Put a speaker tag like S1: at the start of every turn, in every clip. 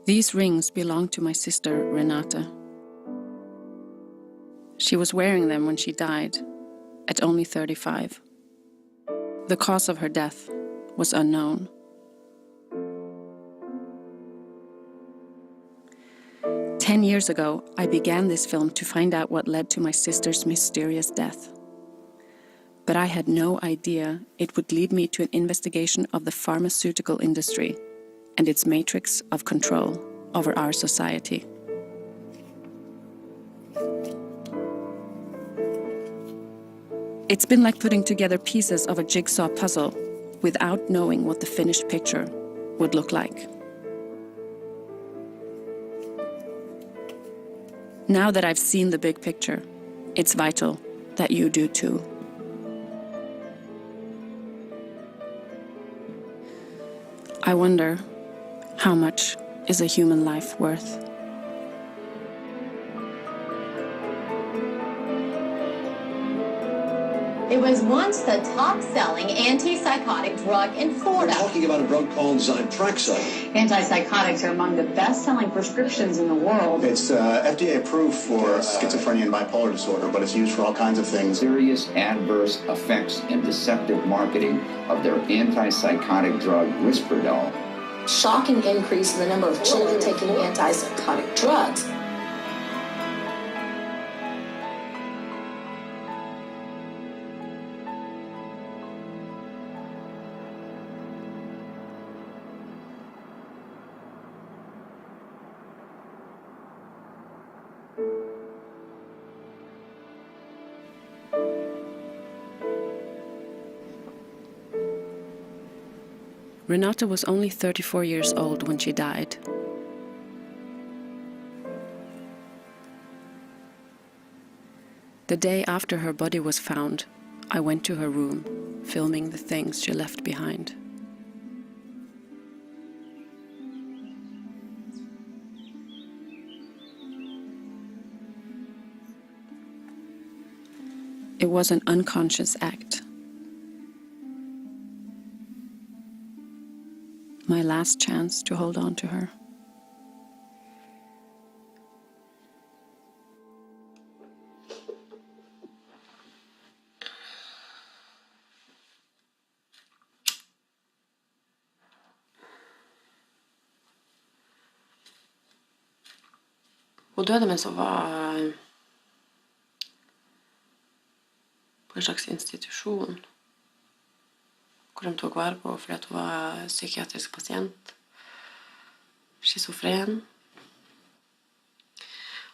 S1: These rings belong to my sister, Renata. She was wearing them when she died, at only 35. The cause of her death was unknown. Ten years ago, I began this film to find out what led to my sister's mysterious death. But I had no idea it would lead me to an investigation of the pharmaceutical industry and its matrix of control over our society. It's been like putting together pieces of a jigsaw puzzle without knowing what the finished picture would look like. Now that I've seen the big picture, it's vital that you do too. I wonder, how much is a human life worth?
S2: It was once the top-selling antipsychotic drug in Florida.
S3: We're talking about a drug called Zyprexa.
S2: Antipsychotics are among the best-selling prescriptions in the world.
S4: It's FDA approved for schizophrenia and bipolar disorder, but it's used for all kinds of things.
S5: Serious adverse effects and deceptive marketing of their antipsychotic drug Risperdal.
S6: Shocking increase in the number of children taking antipsychotic drugs.
S1: Renata was only 34 years old when she died. The day after her body was found, I went to her room, filming the things she left behind. It was an unconscious act. My last chance to hold on to her.
S7: Hun døde mens hun var på en slags institusjon hvor de tok vare på fordi hun var psykiatrisk pasient, schizofren.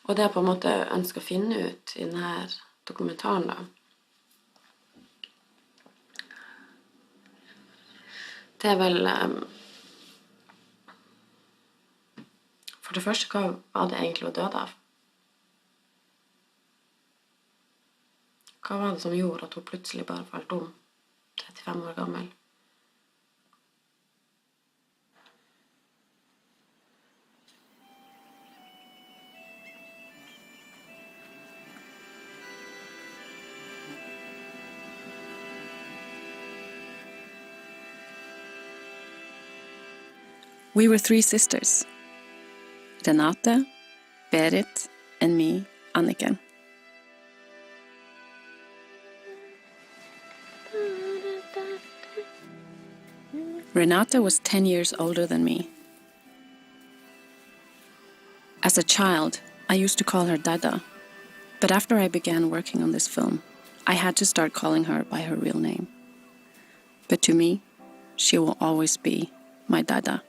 S7: Og det jeg på en måte ønsker å finne ut i denne dokumentaren da, det er vel for det første, hva var det egentlig hun døde av? Hva var det som gjorde at hun plutselig bare falt om, 35 år gammel?
S1: We were three sisters. Renate, Berit, and me, Anniken. Renate was 10 years older than me. As a child, I used to call her Dada, but after I began working on this film, I had to start calling her by her real name. But to me, she will always be my Dada.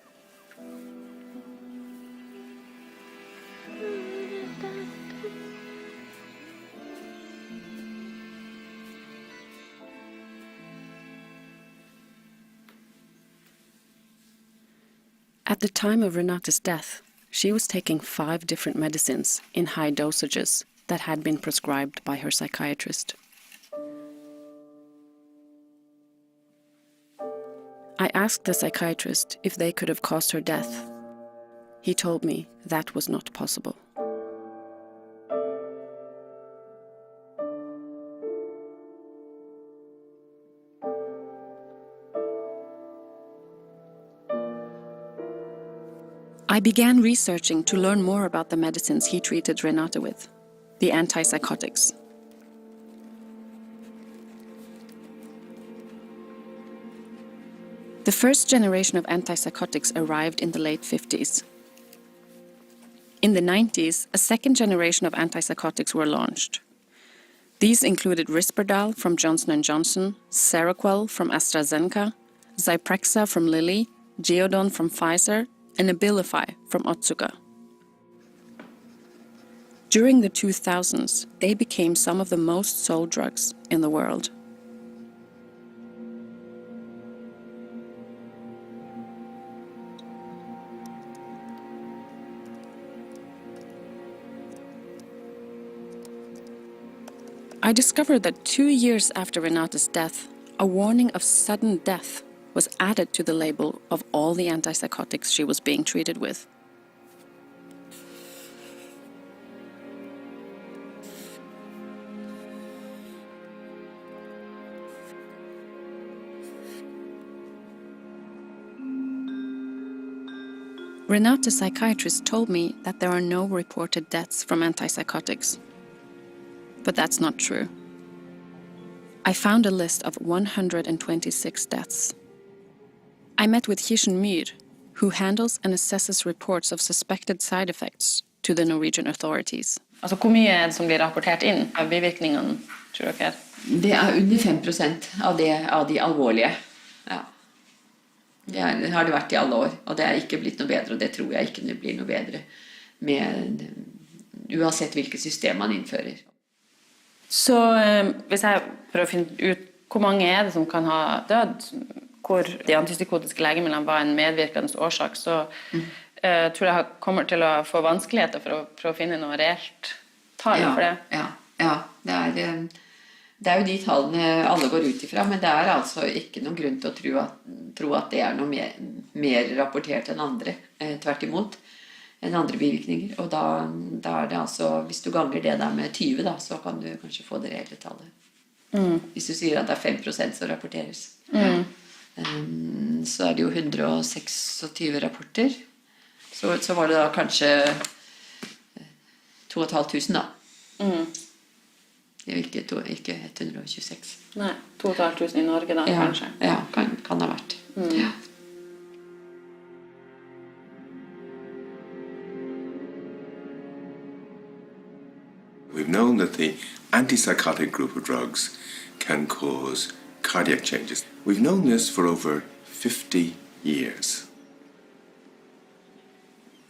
S1: At the time of Renate's death, she was taking 5 different medicines in high dosages that had been prescribed by her psychiatrist. I asked the psychiatrist if they could have caused her death. He told me that was not possible. I began researching to learn more about the medicines he treated Renate with, the antipsychotics. The first generation of antipsychotics arrived in the late 50s. In the 90s, a second generation of antipsychotics were launched. These included Risperdal from Johnson & Johnson, Seroquel from AstraZeneca, Zyprexa from Lilly, Geodon from Pfizer, and Abilify from Otsuka. During the 2000s, they became some of the most sold drugs in the world. I discovered that 2 years after Renate's death, a warning of sudden death was added to the label of all the antipsychotics she was being treated with. Renate's psychiatrist told me that there are no reported deaths from antipsychotics. But that's not true. I found a list of 126 deaths. I met with Kirsten Myhr, who handles and assesses reports of suspected side effects to the Norwegian authorities.
S7: Altså, hvor mye er det som blir rapportert inn av bivirkningene, tror dere?
S8: Det er under 5% av de alvorlige. Ja. Det har det vært i alle år, og det er ikke blitt noe bedre, og det tror jeg ikke det blir noe bedre med, uansett hvilket system man innfører.
S7: Så hvis jeg prøver å finne ut hvor mange er det som kan ha dødd, hvor de antipsykotiske legemidlene var en medvirkende årsak, så tror jeg kommer til å få vanskeligheter for å prøve å finne noe reelt tall for det.
S8: Ja, det er jo de tallene alle går ut ifra, men det er altså ikke noen grunn til å tro at det er noe mer rapportert enn andre, tvert imot, enn andre bivirkninger. Og da er det altså, hvis du ganger det der med 20 da, så kan du kanskje få det reelle tallet. Hvis du sier at det er 5% som rapporteres. Så er det jo 126 rapporter. Så var det da kanskje 2500 da. Det er ikke 126.
S7: Nei, 2500 i Norge da, kanskje.
S8: Ja, kan ha vært. Ja.
S9: We've known that the antipsychotic group of drugs can cause cardiac changes. We've known this for over 50 years.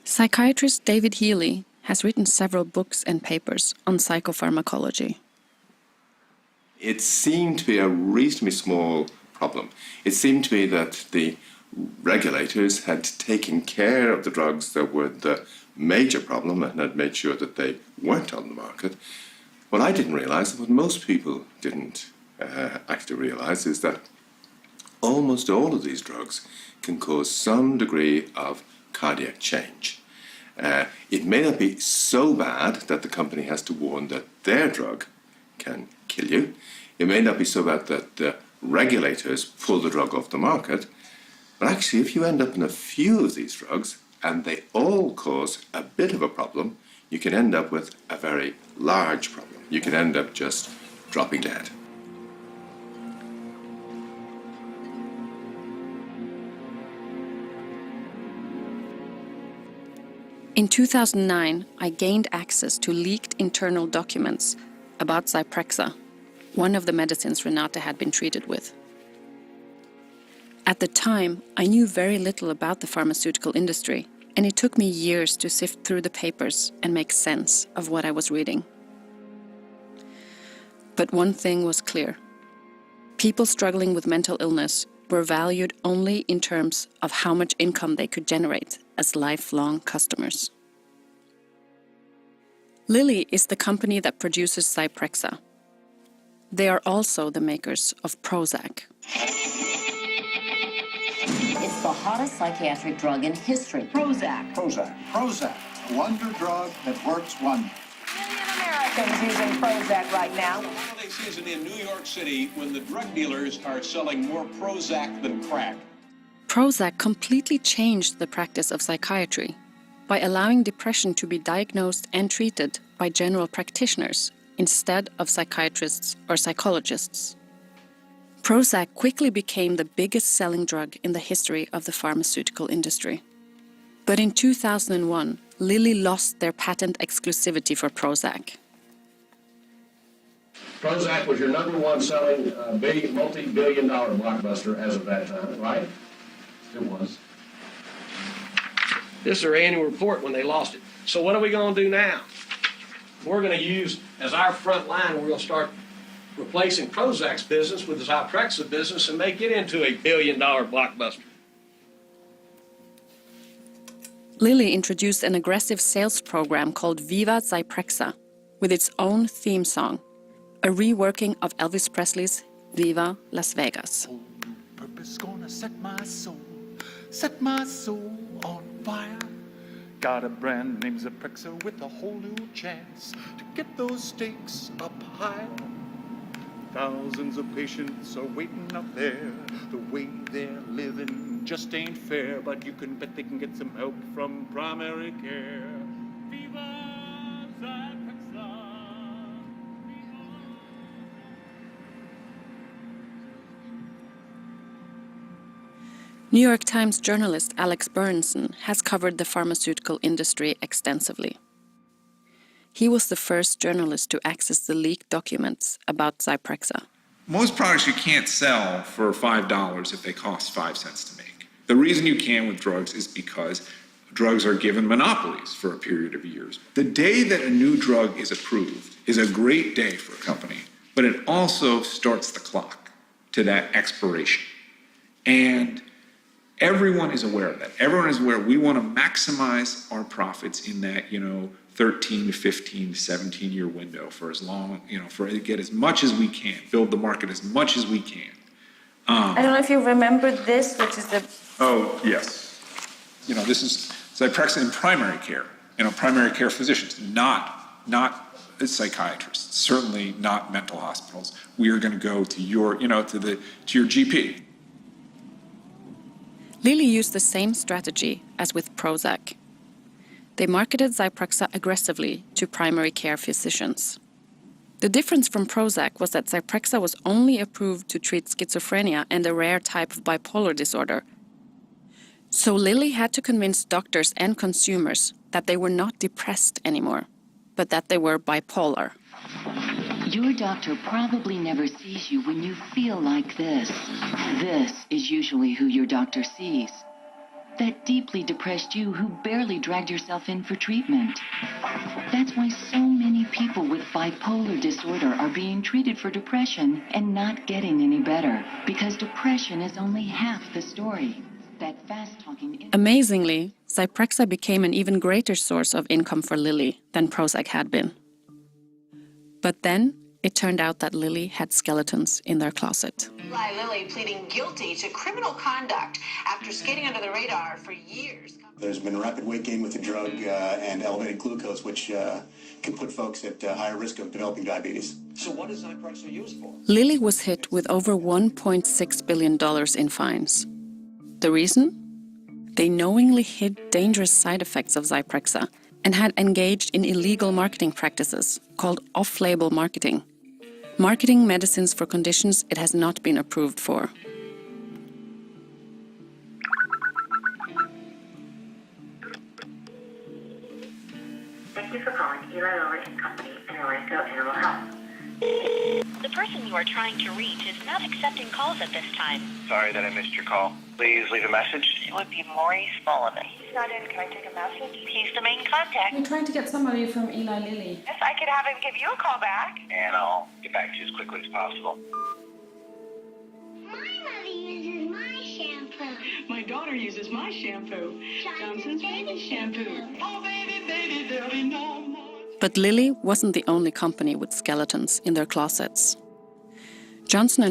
S1: Psychiatrist David Healy has written several books and papers on psychopharmacology.
S9: It seemed to be a reasonably small problem. It seemed to be that the regulators had taken care of the drugs that were the major problem and had made sure that they weren't on the market. What I didn't realize, and what most people didn't actually realize, is that almost all of these drugs can cause some degree of cardiac change. It may not be so bad that the company has to warn that their drug can kill you. It may not be so bad that the regulators pull the drug off the market. But actually, if you end up in a few of these drugs, and they all cause a bit of a problem, you can end up with a very large problem. You can end up just dropping dead.
S1: In 2009, I gained access to leaked internal documents about Zyprexa, one of the medicines Renate had been treated with. At the time, I knew very little about the pharmaceutical industry, and it took me years to sift through the papers and make sense of what I was reading. But one thing was clear. People struggling with mental illness were valued only in terms of how much income they could generate as lifelong customers. Lilly is the company that produces Zyprexa. They are also the makers of Prozac.
S10: It's the hottest psychiatric drug in history. Prozac.
S3: Prozac. A wonder drug that works wonders.
S10: Americans using Prozac right now.
S3: The holiday season in New York City when the drug dealers are selling more Prozac than crack.
S1: Prozac completely changed the practice of psychiatry by allowing depression to be diagnosed and treated by general practitioners instead of psychiatrists or psychologists. Prozac quickly became the biggest selling drug in the history of the pharmaceutical industry. But in 2001, Lilly lost their patent exclusivity for Prozac.
S11: Prozac was your number one selling multi-billion-dollar blockbuster as of that time, right? It was. This is their annual report when they lost it. So what are we going to do now? We're going to use, as our front line, we're going to start replacing Prozac's business with the Zyprexa business and make it into a billion-dollar blockbuster.
S1: Lilly introduced an aggressive sales program called Viva Zyprexa, with its own theme song, a reworking of Elvis Presley's Viva Las Vegas.
S12: Purpose gonna set my soul on fire. Got a brand named Zyprexa with a whole new chance to get those stakes up higher. Thousands of patients are waiting up there. The way they're living just ain't fair, but you can bet they can get some help from primary care. Viva Zyprexa.
S1: New York Times journalist Alex Berenson has covered the pharmaceutical industry extensively. He was the first journalist to access the leaked documents about Zyprexa.
S13: Most products you can't sell for $5 if they cost 5 cents to make. The reason you can with drugs is because drugs are given monopolies for a period of years. The day that a new drug is approved is a great day for a company, but it also starts the clock to that expiration. And everyone is aware of that. Everyone is aware we want to maximize our profits in that, 13 to 15 to 17-year window for as long, for to get as much as we can, build the market as much as we can.
S7: I don't know if you remember this, which is the...
S13: Oh, yes. This is Zyprexa in primary care, primary care physicians, not psychiatrists, certainly not mental hospitals. We are going to go to your, to your GP.
S1: Lilly used the same strategy as with Prozac. They marketed Zyprexa aggressively to primary care physicians. The difference from Prozac was that Zyprexa was only approved to treat schizophrenia and a rare type of bipolar disorder. So Lilly had to convince doctors and consumers that they were not depressed anymore, but that they were bipolar.
S10: Your doctor probably never sees you when you feel like this. This is usually who your doctor sees. That deeply depressed you who barely dragged yourself in for treatment. That's why so many people with bipolar disorder are being treated for depression and not getting any better, because depression is only half the story. That fast-talking...
S1: Amazingly, Zyprexa became an even greater source of income for Lilly than Prozac had been. But then, it turned out that Lilly had skeletons in their closet.
S14: Lilly pleading guilty to criminal conduct after skating under the radar for years.
S4: There's been rapid weight gain with the drug and elevated glucose, which can put folks at higher risk of developing diabetes.
S11: So what is Zyprexa used for?
S1: Lilly was hit with over $1.6 billion in fines. The reason? They knowingly hid dangerous side effects of Zyprexa and had engaged in illegal marketing practices called off-label marketing. Marketing medicines for conditions it has not been approved for.
S15: Thank you for calling Eli Lilly & Company in Orlando Animal Health.
S16: The person you are trying to reach is not accepting calls at this time.
S17: Sorry that I missed your call. Please leave a message.
S16: It would be Maurice Sullivan. He's not in. Can I take a message? He's the main contact.
S7: I'm trying to get somebody from Eli Lilly.
S16: Yes, I could have him give you a call back.
S17: And I'll get back to you as quickly as possible.
S18: My mother uses my shampoo.
S19: My daughter uses my shampoo. Johnson's baby shampoo. Oh, baby, baby, there'll be no more.
S1: But Lilly wasn't the only company with skeletons in their closets. Johnson &